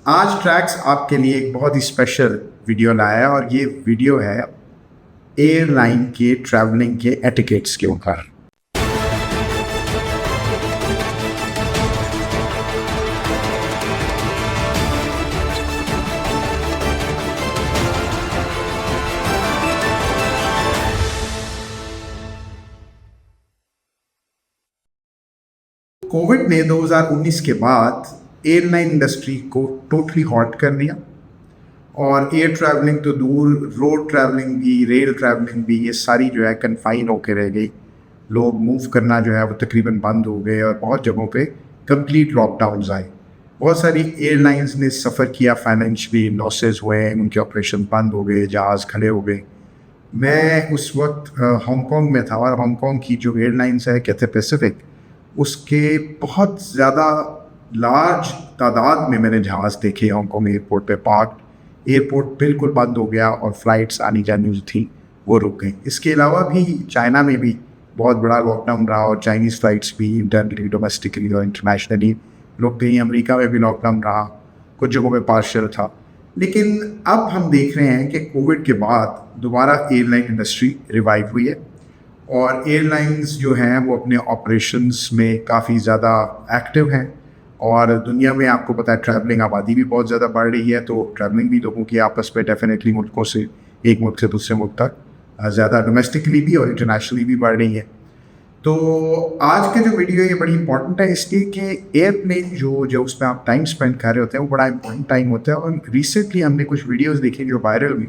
आज ट्रैक्स आपके लिए एक बहुत ही स्पेशल वीडियो लाया है और ये वीडियो है एयरलाइन के ट्रैवलिंग के एटिकेट्स के ऊपर। कोविड ने 2019 के बाद एयरलाइन इंडस्ट्री को टोटली हॉट कर दिया और एयर ट्रैवलिंग तो दूर, रोड ट्रैवलिंग भी, रेल ट्रैवलिंग भी, ये सारी जो है कन्फाइन होकर रह गई। लोग मूव करना जो है वो तकरीबन बंद हो गए और बहुत जगहों पे कंप्लीट लॉकडाउन्स आए। बहुत सारी एयरलाइंस ने सफ़र किया, फाइनेंशियली लॉसेस हुए, उनके ऑपरेशन बंद हो गए, जहाज़ खड़े हो गए। मैं उस वक्त हांगकॉन्ग में था और हांगकॉन्ग की जो एयरलाइंस है कैथे पैसिफिक, उसके बहुत ज़्यादा लार्ज तादाद में मैंने जहाज़ देखे हांगकॉन्ग एयरपोर्ट पे पार्क। एयरपोर्ट बिल्कुल बंद हो गया और फ्लाइट्स आनी जानी जो थी वो रुक गई। इसके अलावा भी चाइना में भी बहुत बड़ा लॉकडाउन रहा और चाइनीज़ फ्लाइट्स भी इंटरनली, डोमेस्टिकली और इंटरनेशनली रुक गई। अमेरिका में भी लॉकडाउन रहा, कुछ जगहों में पार्शियल था। लेकिन अब हम देख रहे हैं कि कोविड के बाद दोबारा एयरलाइन इंडस्ट्री रिवाइव हुई है और एयरलाइंस जो हैं वो अपने ऑपरेशंस में काफ़ी ज़्यादा एक्टिव हैं। और दुनिया में आपको पता है ट्रैवलिंग आबादी भी बहुत ज़्यादा बढ़ रही है, तो ट्रैवलिंग भी लोगों की आपस में डेफिनेटली मुल्कों से, एक मुल्क से दूसरे मुल्क तक ज़्यादा डोमेस्टिकली भी और इंटरनेशनली भी बढ़ रही है। तो आज का जो वीडियो है ये बड़ी इंपॉर्टेंट है इसलिए कि एयरप्लेन जो उस पर आप टाइम स्पेंड कर रहे होते हैं वो बड़ा इंपॉर्टेंट टाइम होता है। और रिसेंटली हमने कुछ वीडियोज़ देखी जो वायरल हुई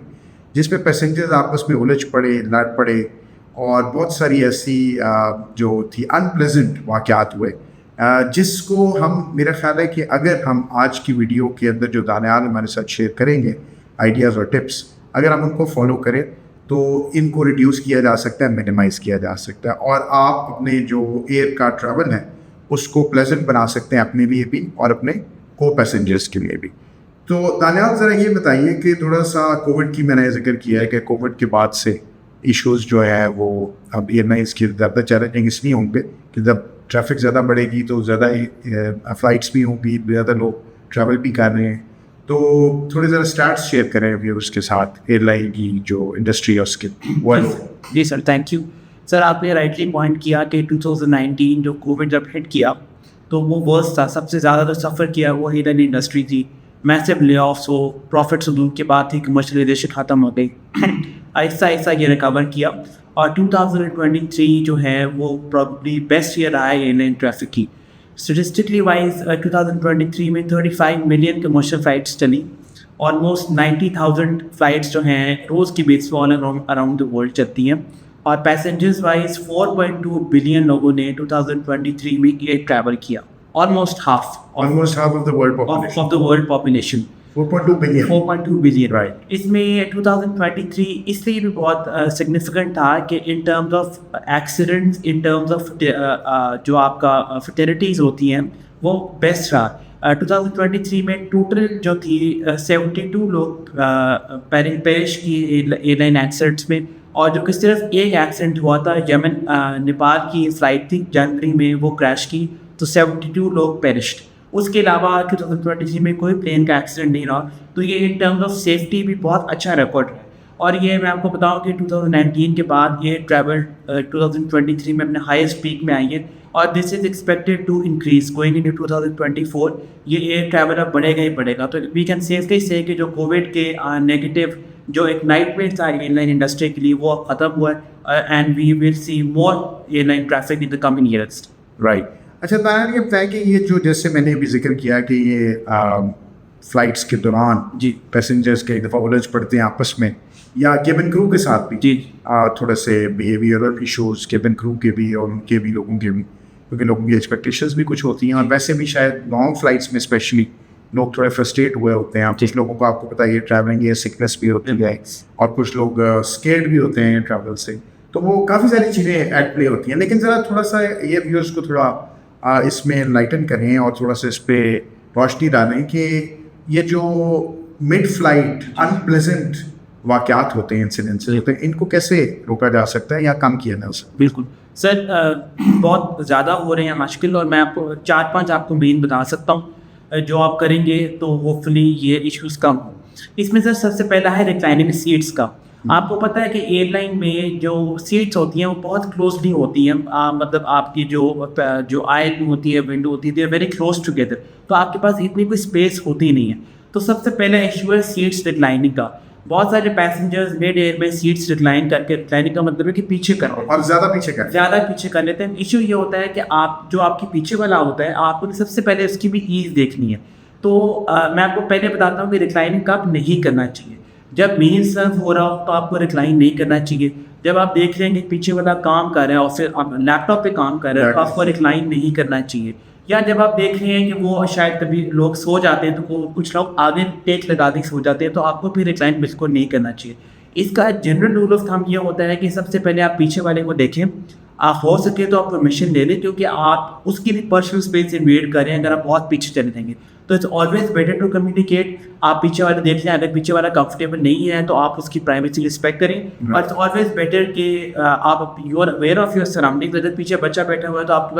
जिसमें पैसेंजर्स आपस में उलझ पड़े, लड़ पड़े और बहुत सारी ऐसी जो थी अनप्लेजेंट वाक़यात हुए, जिसको हम, मेरा ख्याल है कि अगर हम आज की वीडियो के अंदर जो दानियाल हमारे साथ शेयर करेंगे आइडियाज़ और टिप्स, अगर हम उनको फॉलो करें तो इनको रिड्यूस किया जा सकता है, मिनिमाइज़ किया जा सकता है और आप अपने जो एयर का ट्रैवल है उसको प्लेजेंट बना सकते हैं अपने लिए भी और अपने को पैसेंजर्स के लिए भी। तो दानियाल ज़रा ये बताइए कि थोड़ा सा कोविड की मैंने जिक्र किया है कि कोविड के बाद से इश्यूज़ जो है वो अब एयरलाइंस की ज़्यादा चैलेंजिंग इसलिए होंगे कि जब ट्रैफिक ज़्यादा बढ़ेगी तो ज़्यादा ही फ़्लाइट्स भी होंगी, ज़्यादा लोग ट्रैवल भी कर रहे हैं। तो थोड़े ज़रा स्टैट्स शेयर करें व्यूअर्स के साथ एयरलाइन की जो इंडस्ट्री है उसके। जी सर, थैंक यू सर। आपने राइटली पॉइंट किया कि 2019 जो कोविड जब हिट किया तो वो वर्स्ट था, सबसे ज़्यादा तो सफ़र किया वो एयरलाइन इंडस्ट्री थी। मैसिव ले ऑफ्स हो, प्रॉफिट्स के बाद ही कमर्शलाइजेशन ख़त्म हो गई। आहिस्ता आहिस्ता ये रिकवर किया और 2023 जो है वो प्रॉब्ली बेस्ट ईयर रहा है एयरलाइन ट्रैफिक की। स्टेटिस्टिकली वाइज 2023 में 35 मिलियन कमर्शियल फ़्लाइट्स चली, ऑलमोस्ट 90,000 फ़्लाइट्स जो हैं रोज़ की बेस पर अराउंड द वर्ल्ड चलती हैं और पैसेंजर्स वाइज 4.2 बिलियन लोगों ने 2023 में एयर ट्रैवल किया, almost half of the world population 4.2 billion right. इसमें 2023 इसलिए भी बहुत सिग्निफिकेंट था कि in terms of accidents, in terms of जो आपका फैटेलिटीज़ होती हैं वो बेस्ट रहा। 2023 में टोटल जो थी 72 लोग पेरिश की एयरलाइन एक्सीडेंट्स में, और जो कि सिर्फ एक एक्सीडेंट हुआ था यमन नेपाल की फ़्लाइट थी, जनवरी में वो क्रैश की तो 72 लोग पेरिश्ड। उसके अलावा 2023 में कोई प्लेन का एक्सीडेंट नहीं रहा, तो ये इन टर्म्स ऑफ सेफ्टी भी बहुत अच्छा रिकॉर्ड है। और ये मैं आपको बताऊं कि 2019 के बाद ये ट्रैवल 2023 में अपने हाईएस्ट पीक में आई है और this is expected to increase going in 2024। ये एयर ट्रैवल अब बढ़ेगा ही बढ़ेगा। तो वी कैन सेफली से कि जो कोविड के नेगेटिव जो एक नाइटमेयर था एयरलाइन इंडस्ट्री के लिए वो ख़त्म हुआ है and we will see more airline traffic in the coming years. Right. अच्छा दानियाल, ये बताया कि ये जो, जैसे मैंने अभी जिक्र किया कि ये फ़्लाइट्स के दौरान जी पैसेंजर्स के एक दफ़ा उलझ पड़ते हैं आपस में या केबिन क्रू के साथ भी जी थोड़े से बिहेवियरल इश्यूज़ केबिन क्रू के भी और उनके भी, लोगों के भी, क्योंकि लोगों की एक्सपेक्टेशंस भी कुछ होती हैं और वैसे भी शायद लॉन्ग फ्लाइट्स में स्पेशली लोग थोड़े फ्रस्ट्रेट हुए होते हैं। कुछ लोगों को आपको पता है ये ट्रैवलिंग, ये सिकनेस भी होती है और कुछ लोग स्केर्ड भी होते हैं ट्रैवल से, तो वो काफ़ी सारी चीज़ें एट प्ले होती हैं। लेकिन ज़रा थोड़ा सा ये व्यूअर्स को थोड़ा इसमें लाइटन करें और थोड़ा सा इस पर रोशनी डालें कि ये जो मिड फ्लाइट अनप्लेजेंट वाक़यात होते हैं, इंसिडेंट्स होते हैं, इनको कैसे रोका जा सकता है या कम किया जा सकता है? बिल्कुल सर, बहुत ज़्यादा हो रहे हैं आजकल और मैं आपको 4-5 आपको मेन बता सकता हूँ। जो आप करेंगे तो होपफुली ये इश्यूज़ कम हो। इसमें सर सबसे पहला है रिक्लाइनिंग सीट्स का। आपको पता है कि एयरलाइन में जो सीट्स होती हैं वो बहुत क्लोजली होती हैं, मतलब आपकी जो आयल होती है, विंडो होती है, they are very close together, तो आपके पास इतनी कोई स्पेस होती नहीं है। तो सबसे पहला इशू है सीट्स रिक्लाइनिंग का। बहुत सारे पैसेंजर्स मिड एयर में सीट्स रिक्लाइन करके, रिक्लाइनिंग का मतलब है कि पीछे कर लेते हैं, और ज़्यादा पीछे कर लेते हैं। इशू ये होता है कि आप जो आपके पीछे वाला होता है, आपको सबसे पहले उसकी भी ईज देखनी है। तो मैं आपको पहले बताता हूँ कि रिक्लाइनिंग कब नहीं करना चाहिए। जब मील सर्व हो रहा हो तो आपको रिक्लाइन नहीं करना चाहिए। जब आप देख रहे हैं कि पीछे वाला काम कर रहा है और फिर आप लैपटॉप पे काम कर रहे हैं तो आपको रिक्लाइन नहीं करना चाहिए। या जब आप देख रहे हैं कि वो शायद कभी लोग सो जाते हैं, तो वो कुछ लोग आगे टेक लगा के सो जाते हैं, तो आपको भी रिक्लाइन बिल्कुल नहीं करना चाहिए। इसका जनरल रूल ऑफ थंब ये होता है कि सबसे पहले आप पीछे वाले को देखें, आप हो सके तो आप परमिशन ले लें, क्योंकि आप उसकी भी पर्सनल स्पेस इन्वेड करें अगर आप बहुत पीछे चले जाएंगे। तो it's always better to communicate. आप पीछे वाले देख लें, अगर पीछे वाला कंफर्टेबल नहीं है तो आप उसकी प्राइवेसी रिस्पेक्ट करें। और इट्स ऑलवेज बेटर कि आप you are aware of your surroundings. अगर पीछे बच्चा बैठा हुआ है तो आपके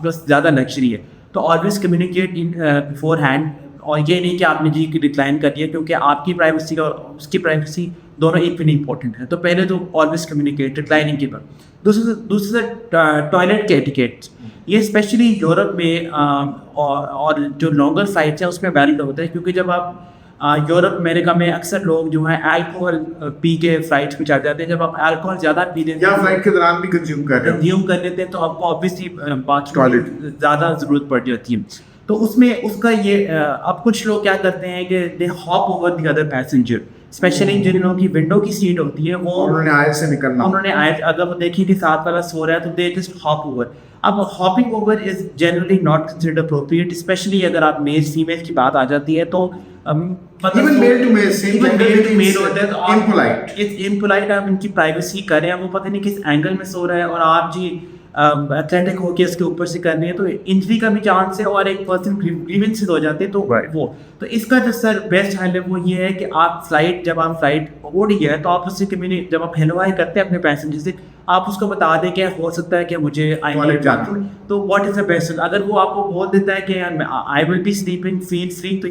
पास ज़्यादा लग्जरी है, तो always communicate in before hand. और ये नहीं कि आपने जी की डिक्लाइन कर दिया, क्योंकि आपकी प्राइवेसी और उसकी प्राइवेसी दोनों इक्वली इंपॉर्टेंट है। तो पहले तो ऑलवेज कम्युनिकेट रिक्लाइनिंग के बाद। दूसरा टॉयलेट के एटिकेट्स, ये स्पेशली यूरोप में और जो लॉन्गर फ्लाइट्स हैं उसमें वैलिड होता है, क्योंकि जब आप यूरोप अमेरिका में अक्सर लोग जो है अल्कोहल पी के फ्लाइट्स पे चढ़ जाते हैं। जब आप अल्कोहल ज़्यादा पी लेते या फ्लाइट के दौरान भी कंज्यूम कर लेते हैं तो आपको ऑब्वियसली टॉयलेट ज़्यादा ज़रूरत पड़ जाती है। तो उसमें उसका ये अब कुछ लोग क्या करते हैं कि they hop over the other passenger, specially जिन लोगों की विंडो की सीट होती है, वो उन्होंने आयल अगर वो देखिए कि साथ वाला सो रहा है तो दे जस्ट हॉप ओवर। अब hopping over is generally not considered appropriate, specially अगर आप मेल फीमेल की बात आ जाती है तो इवन मेल टू मेल होता है तो इम्पोलाइट आप इनकी प्राइवेसी कर रहे हैं। वो पता नहीं किस एंगल में सो रहा है और आप जी एथलेटिक होके उसके ऊपर से कर रहे हैं, तो इंजरी का भी चांस है और एक पर्सन ग्रीवेंसेस हो जाते हैं। तो वो तो इसका जो सर बेस्ट हल है वो ये है कि आप जब आप फ्लाइट उड़ी है तो आप उससे जब आप हेलो हाई करते हैं अपने पैसेंजर से, आप उसको बता दें कि हो सकता है कि मुझे टॉयलेट जाना है, तो व्हाट इज द बेस्ट। अगर वो आपको बोल देता है कि I will be sleeping, feel free, तो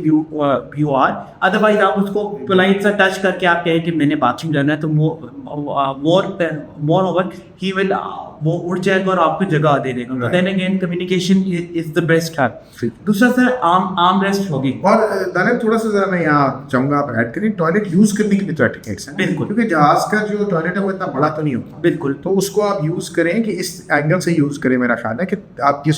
यू आर। अदरवाइज आप उसको पोलाइट सा टच करके आप कहें कि मैंने बाथरूम जाना है, तो मोर ओवर ही विल वो उड़ जाएगा और आपको जगह दे देगा। Then again communication is the best है। दूसरा सर आर्म रेस्ट होगी। और दानिश थोड़ा सा जरा मैं यहाँ चाहूंगा आप ऐड करें, टॉयलेट यूज करने के भी तो एटिकेट्स हैं। बिल्कुल, क्योंकि जहाज का जो टॉयलेट है वो इतना बड़ा तो नहीं होता। बिल्कुल, तो उसको आप यूज करें कि इस एंगल से यूज करें। मेरा ख्याल है कि आप ये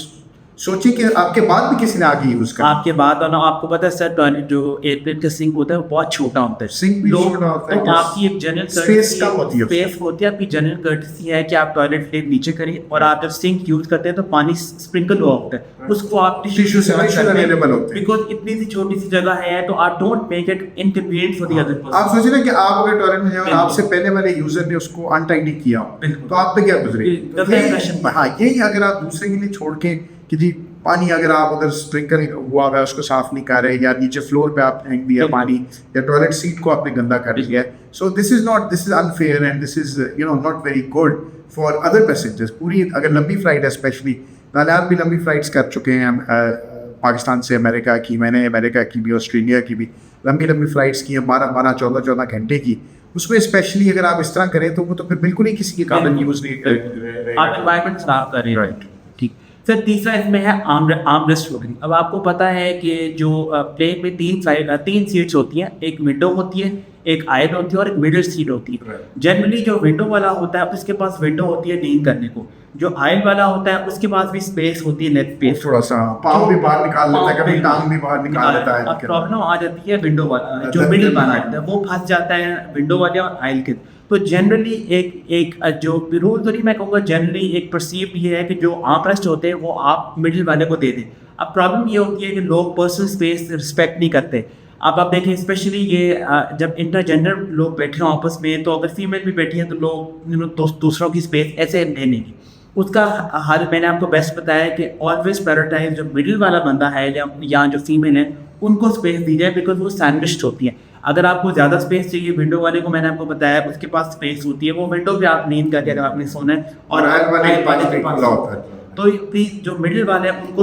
सोचिए कि आपके बाद भी किसी ने आगे यूज कर, आपके बाद और आपको पता है सर टॉयलेट जो एयरप्लेन का सिंक होता है वो बहुत छोटा होता है। सिंक भी छोटा होता है, तो आपकी एक जनरल स्पेस कम होती है, स्पेस होती है। आपकी जनरल कर्टसी है कि आप टॉयलेट प्लेट नीचे करें, और आप जब सिंक यूज करते हैं तो पानी स्प्रिंकल हुआ होता है, उसको आप टिश्यू से अवेलेबल होते हैं। बिकॉज इतनी सी छोटी सी जगह है, तो आप don't make it inconvenient for the other person. आप सोचिए ना कि आप अगर टॉयलेट में जाए और आपसे पहले वाले यूजर ने उसको अनटाइडी किया, तो आप पे क्या गुजरे। हाँ, यही अगर आप दूसरे के लिए छोड़ के कि जी पानी अगर आप उधर स्प्रिंकल हुआ है उसको साफ नहीं कर रहे, या नीचे फ्लोर पे आप फेंक दिया पानी, या टॉयलेट सीट को आपने गंदा कर दिया, so this is unfair and this is not very good for other passengers. पूरी अगर लंबी फ्लाइट है, स्पेशली आप भी लंबी फ्लाइट्स कर चुके हैं पाकिस्तान से अमेरिका की, मैंने अमेरिका की भी, ऑस्ट्रेलिया की भी लंबी फ्लाइट्स की हैं, 12-14 घंटे की। उसमें स्पेशली अगर आप इस तरह करें तो वो तो फिर बिल्कुल ही किसी के काबिल यूज नहीं करें, आप एनवायरनमेंट खराब कर रहे हैं। राइट, ठीक। सर तीसरा इसमें है आर्म रेस्ट वगैरह। अब आपको पता है कि जो प्लेन में तीन सीट्स होती हैं, एक विंडो होती है, एक आयल होती है और एक मिडिल सीट होती है। जनरली जो विंडो वाला होता है उसके पास विंडो होती है लीन करने को, जो आयल वाला होता है उसके पास भी स्पेस होती है, लेग स्पेस, थोड़ा सा पाँव भी बाहर निकाल लेता है, कभी टांग भी बाहर निकाल लेता है। अब प्रॉब्लम आ जाती है विंडो वाला, जो मिडिल वाला होता है वो फंस जाता है विंडो वाले और आयल के। तो जनरली एक जो रूल तो नहीं मैं कहूँगा, जनरली एक परसीव ये है कि जो आर्मरेस्ट होते हैं वो आप मिडिल वाले को दे दें। अब प्रॉब्लम ये होती है कि लोग पर्सनल स्पेस रिस्पेक्ट नहीं करते। अब आप देखें स्पेशली ये जब इंटरजेंडर लोग बैठे हों आपस में, तो अगर फीमेल भी बैठी हैं तो लोग दूसरों की स्पेस ऐसे लेने की। उसका हल मैंने आपको बेस्ट बताया कि ऑलवेज प्रायोरिटाइज जो मिडिल वाला बंदा है या जो फीमेल है उनको स्पेस दी जाए, बिकॉज वो सैंडविच्ड होती है। अगर आपको ज़्यादा स्पेस चाहिए, विंडो वाले को मैंने आपको बताया उसके पास स्पेस होती है, वो विंडो पे आप नींद करके अगर आपने सोना है, और वाले के पास तो प्लीज जो मिडिल वाले हैं उनको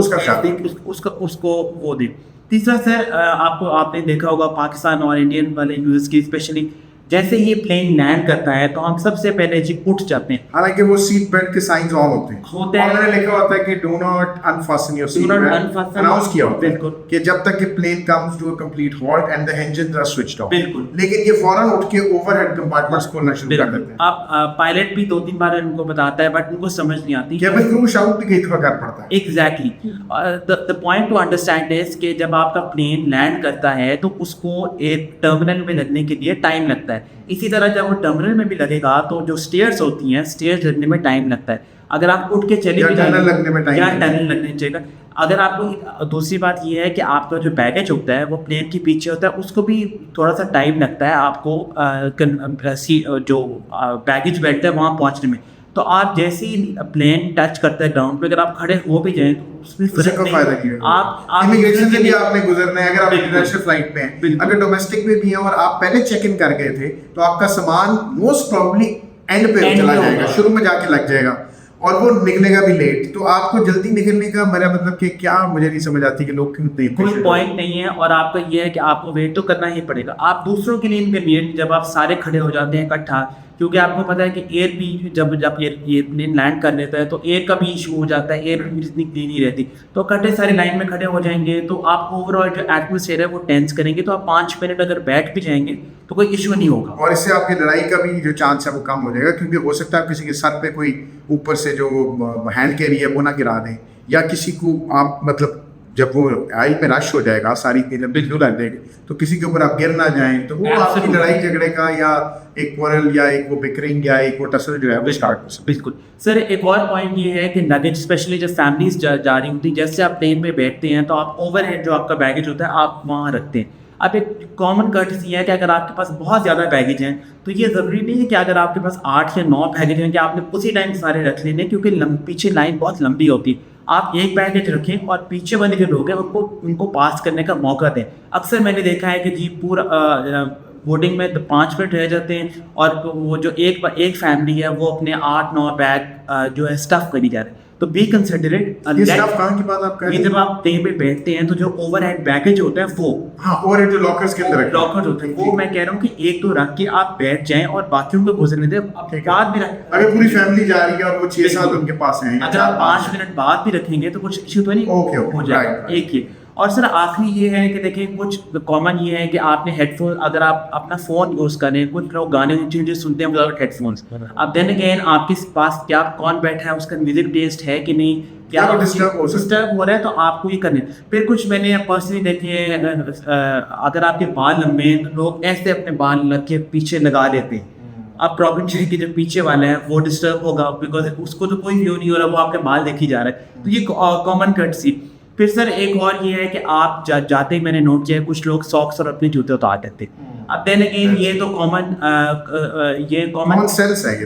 उसको वो दें। तीसरा सर आपको आपने देखा होगा पाकिस्तान और इंडियन वाले यूजर्स की स्पेशली जैसे ये प्लेन लैंड करता है तो हम सबसे पहले जी उठ जाते हैं। हालांकि वो सीट बेल्ट के साइंस ऑन होते हैं और मैंने लिखा होता है कि do not unfasten your seat belt, announce किया होता है बिल्कुल कि जब तक कि plane comes to a complete halt and the engine are switched off. बिल्कुल। लेकिन ये फौरन उठ के ओवरहेड कंपार्टमेंट्स खोलना शुरू कर देते हैं। आप पायलट भी 2-3 बार उनको बताता है बट उनको समझ नहीं आती कि भाई क्रूज आउट भी कई दफा कर पड़ता है। Exactly. The point two understand is कि जब आपका प्लेन लैंड करता है तो उसको एक टर्मिनल में लगने के लिए टाइम लगता है। इसी तरह जब वो टर्मिनल में भी लगेगा तो जो स्टेयर्स होती हैं स्टेयर्स लगने में टाइम लगता है। अगर आप उठ के चले भी टनल लगने में टाइम या टनल लगने चाहिए। अगर आपको दूसरी बात ये है कि आपका जो बैगेज होता है वो प्लेन के पीछे होता है उसको भी थोड़ा सा टाइम लगता है आपको जो बैगेज बेल्ट है वहाँ पहुँचने में। तो आप जैसे ही प्लेन टच करता है ग्राउंड पे अगर आप खड़े हो भी जाएं तो उसमें उससे कोई फायदा नहीं है। आप इमिग्रेशन से भी आपने गुजरना है अगर आप इंटरनेशनल फ्लाइट पे हैं, अगर डोमेस्टिक में भी हैं और आप पहले चेक इन कर गए थे तो आपका सामान मोस्ट प्रोबेबली एंड पे चला जाएगा, शुरू में जाके लग जाएगा और वो निकलेगा भी लेट। तो आपको जल्दी निकलने का मेरा मतलब कि क्या मुझे नहीं समझ आती कि लोग क्यों देखते हैं। कोई पॉइंट नहीं है और आपका ये है कि आपको वेट तो करना ही पड़ेगा। आप दूसरों के लिए इनकन्वीनियंट जब आप सारे खड़े हो जाते हैं इकट्ठा, क्योंकि आपको पता है कि एयर भी जब जब ये प्लेन लैंड कर लेता है तो एयर का भी इशू हो जाता है, एयर भी इतनी क्लीन नहीं रहती। तो इकट्ठे सारे लाइन में खड़े हो जाएंगे तो आप ओवरऑल जो एटमोसफेयर है वो टेंस करेंगे। तो आप 5 मिनट अगर बैठ भी जाएंगे तो कोई इशू नहीं होगा और इससे आपकी लड़ाई का भी जो चांस है वो कम हो जाएगा, क्योंकि हो सकता है किसी के सर पे कोई ऊपर से जो हैंड कैरी है वो ना गिरा दें, या किसी को आप मतलब जब वो आई पे रश हो जाएगा सारी चीजें बिजली लग जाएगी तो किसी के ऊपर आप गिर ना जाएं, तो वो आपकी लड़ाई झगड़े का या एक क्वारल या एक वो बिकरिंग या एक वो टसल जो है वो स्टार्ट हो सकता है। बिल्कुल सर। एक और पॉइंट ये है कि लगेज स्पेशली जब फैमिलीज जा रही होती है, जैसे आप प्लेन में बैठते हैं तो आप ओवरहेड जो आपका बैगेज होता है आप वहाँ रखते हैं। अब एक कॉमन कर्टसी है कि अगर आपके पास बहुत ज़्यादा बैगेज हैं तो ये ज़रूरी नहीं है कि अगर आपके पास 8 या 9 बैगेज हैं कि आपने उसी टाइम सारे रख लेने, क्योंकि पीछे लाइन बहुत लंबी होती है। आप एक बैगेज रखें और पीछे वाले जो लोग हैं उनको पास करने का मौका दें। अक्सर मैंने देखा है कि जी पूरा बोर्डिंग में 5 मिनट रह जाते हैं और वो जो एक फैमिली है वो अपने 8-9 बैग जो है स्टफ करी जा रहे हैं। तो बी कंसिडरेट ये स्टफ कहाँ की बात आप कह रहे हैं? जब आप प्लेन पे बैठते हैं तो जो ओवरहेड बैगेज होता है वो ओवरहेड जो लॉकर्स के अंदर लॉकर होते हैं वो मैं कह रहा हूँ कि एक दो रख के आप बैठ जाएं और बाथरूम को गुजरने दें। बाद में अगर पूरी फैमिली जा रही है और वो 6-7 उनके पास हैं, अगर आप 5 मिनट बाद भी रखेंगे तो कुछ इश्यू तो नहीं हो जाएगा। एक ये और सर आखिरी ये है कि देखिए कुछ कॉमन ये है कि आपने हेडफोन अगर आप अपना फ़ोन यूज़ करें, कुछ लोग गाने जो सुनते हैं विदाउट हेडफोन्स। अब देन अगेन आपके पास क्या कौन बैठा है उसका म्यूजिक टेस्ट है कि नहीं, क्या डिस्टर्ब हो रहा है तो आपको ये करने। फिर कुछ मैंने पर्सनली देखे अगर आपके बाल लंबे हैं तो लोग ऐसे अपने बाल लग के पीछे लगा देते हैं। अब प्रॉब्लम ये है कि जो पीछे वाला है वो डिस्टर्ब होगा बिकॉज उसको तो कोई व्यू नहीं हो रहा, वो आपके बाल देखी जा रहा है। तो ये कॉमन कर्टसी। फिर सर एक और ये है कि आप जाते ही मैंने नोट किया कुछ लोग सॉक्स और अपने जूते उतार देते। अब देन अगेन ये तो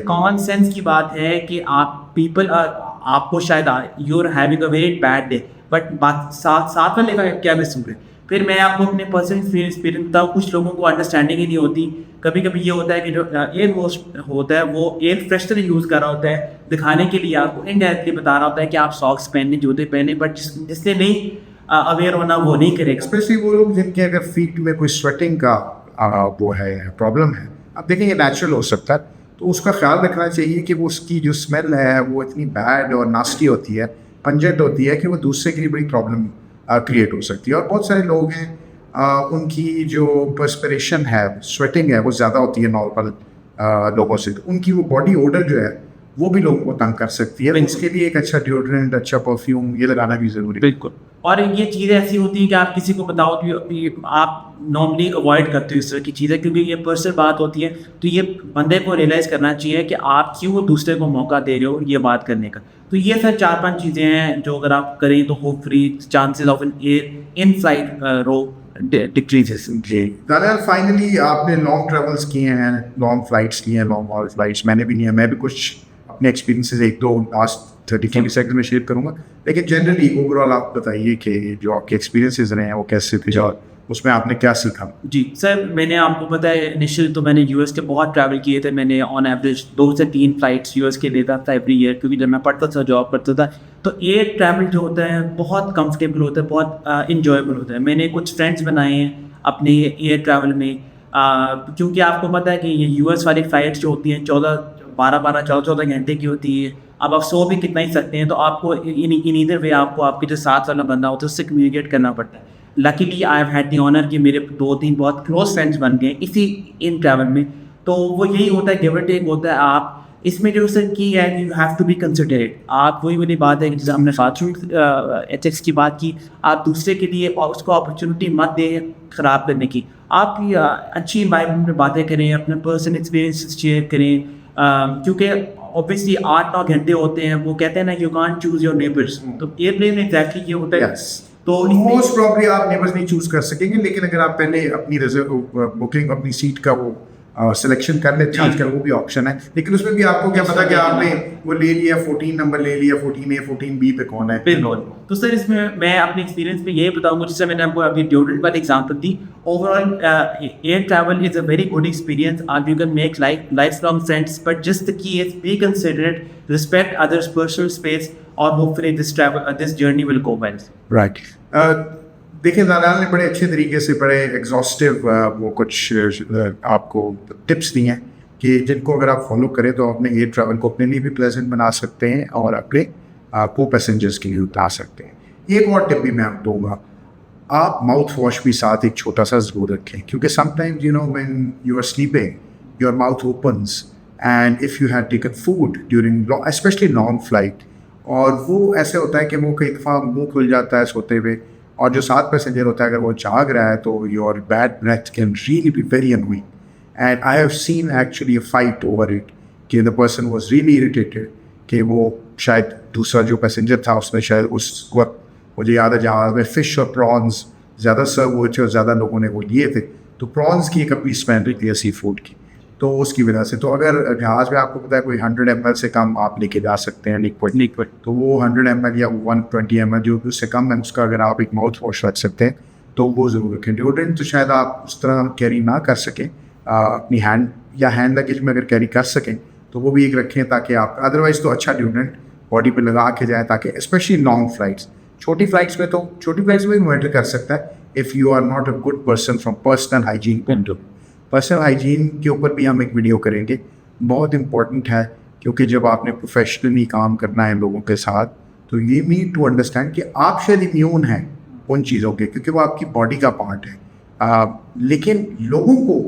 कॉमन सेंस की बात है कि आप पीपल आपको शायद you are having a very bad day but बात साथ वाले का क्या मिसूर है। फिर मैं आपको अपने पर्सनल एक्सपीरियंस बताऊँ, कुछ लोगों को अंडरस्टैंडिंग ही नहीं होती। कभी कभी ये होता है कि जो एयर होस्ट होता है वो एयर फ्रेशनर यूज़ कर रहा होता है दिखाने के लिए, आपको इनडायरेक्टली बता रहा होता है कि आप सॉक्स पहने जूते पहने, बट जिससे नहीं अवेयर होना वो नहीं करेगा। स्पेशली वो लोग जिनके अगर फीट में कोई स्वेटिंग का वो है प्रॉब्लम है, आप देखेंगे नेचुरल हो सकता है तो उसका ख्याल रखना चाहिए कि वो उसकी जो स्मेल है वो इतनी बैड और नास्टी होती है, पंजेंट होती है कि वो दूसरे के लिए बड़ी प्रॉब्लम क्रिएट हो सकती है। और बहुत सारे लोग हैं उनकी जो पर्सपिरेशन है, स्वेटिंग है वो ज़्यादा होती है नॉर्मल लोगों से, तो उनकी वो बॉडी ओडर जो है वो भी लोगों को तंग कर सकती है। इसके लिए एक अच्छा डिओड्रेंट, अच्छा परफ्यूम ये लगाना भी ज़रूरी है। बिल्कुल। और ये चीज़ें ऐसी होती हैं कि आप किसी को बताओ तो आप नॉर्मली अवॉइड करते हो इस तरह की चीज़ें, क्योंकि ये पर्सनल बात होती है। तो ये बंदे को रियलाइज़ करना चाहिए कि आप क्यों दूसरे को मौका दे रहे हो ये बात करने का। तो ये सर 4-5 चीज़ें हैं जो अगर आप करें तो hopefully chances of in flight row decreases. जी दानियाल, फाइनली आपने लॉन्ग ट्रेवल्स किए हैं, लॉन्ग फ्लाइट्स किए हैं, लॉन्ग हॉल फ्लाइट्स मैंने भी नहीं है। मैं भी कुछ अपने एक्सपीरियंसेस 1-2 लास्ट 30 सेकंड में शेयर करूँगा, लेकिन जनरली ओवरऑल आप बताइए कि जो आपके एक्सपीरियंसेस रहे हैं वो कैसे थे और उसमें आपने क्या सीखा? जी सर, मैंने आपको पता है इनिशियल तो मैंने यूएस के बहुत ट्रैवल किए थे। मैंने ऑन एवरेज 2 से 3 फ्लाइट्स यूएस के लेता था एवरी ईयर, क्योंकि जब मैं पढ़ता था, जॉब करता था, तो एयर ट्रैवल जो होता है बहुत कंफर्टेबल होता है, बहुत इंजॉयबल होता है। मैंने कुछ फ्रेंड्स बनाए हैं अपने एयर ट्रैवल में, क्योंकि आपको पता है कि ये यूएस वाली फ़्लाइट्स जो होती हैं 14 घंटे की होती है। अब आप सो भी कितना ही सकते हैं, तो आपको इन ईदर वे आपको आपके जो साथ वाला बंदा होता है उससे कम्युनिकेट करना पड़ता है। Luckily I have had the honour कि मेरे 2-3 बहुत क्लोज फ्रेंड्स बन गए इसी इन ट्रैवल में। तो वो यही होता है, गिव एंड टेक होता है। आप इसमें जो सर की है, you have to be considerate. आप वही वाली बात है कि जैसे हमने फास्ट एथिक्स की बात की, आप दूसरे के लिए और उसको अपॉर्चुनिटी मत दें ख़राब करने की। आप अच्छी इन्वायरमेंट में बातें करें, अपने पर्सनल एक्सपीरियंस शेयर करें, क्योंकि ऑब्वियसली 8-9 घंटे होते हैं। वो कहते हैं ना, you can't choose your neighbours. तो एयरप्लेन में एग्जैक्टली ये होता है। Yes. तो मोस्ट प्रॉब्ली आप नेबर्स नहीं चूज कर सकेंगे, लेकिन अगर आप पहले अपनी बुकिंग, अपनी सीट का वो सिलेक्शन कर लेते हैं, आजकल वो भी ऑप्शन है। लेकिन उसमें भी आपको क्या पता कि आपने वो ले लिया 14 नंबर ले लिया, 14A 14B पे कौन है। बिल्कुल। तो सर इसमें मैं अपने एक्सपीरियंस में ये बताऊंगा, जैसे मैंने आपको अभी ड्यूरेंट वाली एग्जांपल दी। Overall air travel is a very good experience and you can make lifelong friends, but just the key is be considerate, respect others personal space, और hopefully this journey will go well. Right. देखिए, दानियाल ने बड़े अच्छे तरीके से, बड़े exhaustive वो कुछ आपको टिप्स दिए हैं कि जिनको अगर आप फॉलो करें तो अपने एयर ट्रैवल को अपने लिए भी प्लेजेंट बना सकते हैं और अपने को पैसेंजर्स के लिए उतार सकते हैं। एक और टिप भी मैं आपको दूंगा, आप माउथ वॉश भी साथ एक छोटा सा ज़रूर रखें, क्योंकि sometimes you know when you are sleeping your mouth opens and if you have taken food during specially long flight, और वो ऐसे होता है कि वो कई दफ़ा मुंह खुल जाता है सोते हुए, और जो साथ पैसेंजर होता है अगर वो जाग रहा है तो your bad breath can really be very annoying. And I have seen actually a fight over it कि the person was really irritated कि वो शायद दूसरा जो पैसेंजर था उसने शायद उस वक्त, मुझे याद है जहाज़ में फ़िश और प्रॉन्स ज़्यादा सर्व हुए थे और ज़्यादा लोगों ने वो लिए थे, तो प्रॉन्स की एक अपनी स्मेल रही थी सी फूड की, तो उसकी वजह से। तो अगर जहाज़ में आपको पता है कोई 100 ml से कम आप लेके जा सकते हैं लिक्विड, तो वो 100 ml या 120 ml जो उससे कम है, उसका अगर आप एक माउथ वॉश रख सकते हैं तो वो ज़रूर रखें। डिओड्रेंट तो शायद आप उस तरह कैरी ना कर सकें, अपनी हैंड या हैंड लगेज में अगर कैरी कर सकें तो वो भी एक रखें, ताकि आप अदरवाइज़ तो अच्छा डिओड्रेंट बॉडी पे लगा के जाए, ताकि स्पेशली लॉन्ग फ्लाइट्स, छोटी फ्लाइट्स में मैटर कर सकता है if you are not a good person from personal hygiene point of view. Personal hygiene के ऊपर भी हम एक वीडियो करेंगे, बहुत इंपॉर्टेंट है, क्योंकि जब आपने प्रोफेशनली काम करना है लोगों के साथ, तो ये नीड टू अंडरस्टैंड कि आप शायद इम्यून हैं उन चीज़ों के, क्योंकि वो आपकी बॉडी का पार्ट है। लेकिन लोगों को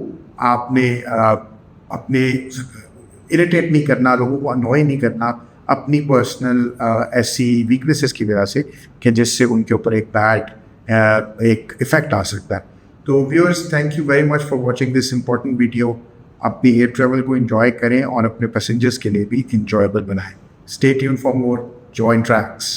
आपने अपने इरिटेट नहीं करना, लोगों को अनॉय नहीं करना अपनी पर्सनल ऐसी वीकनेसेस की वजह से कि जिससे उनके ऊपर एक बैड एक इफ़ेक्ट आ सकता है। तो viewers, thank you very much for watching this important video. अपनी एयर ट्रैवल को एंजॉय करें और अपने पैसेंजर्स के लिए भी इंजॉयबल बनाएं। Stay tune for more join tracks.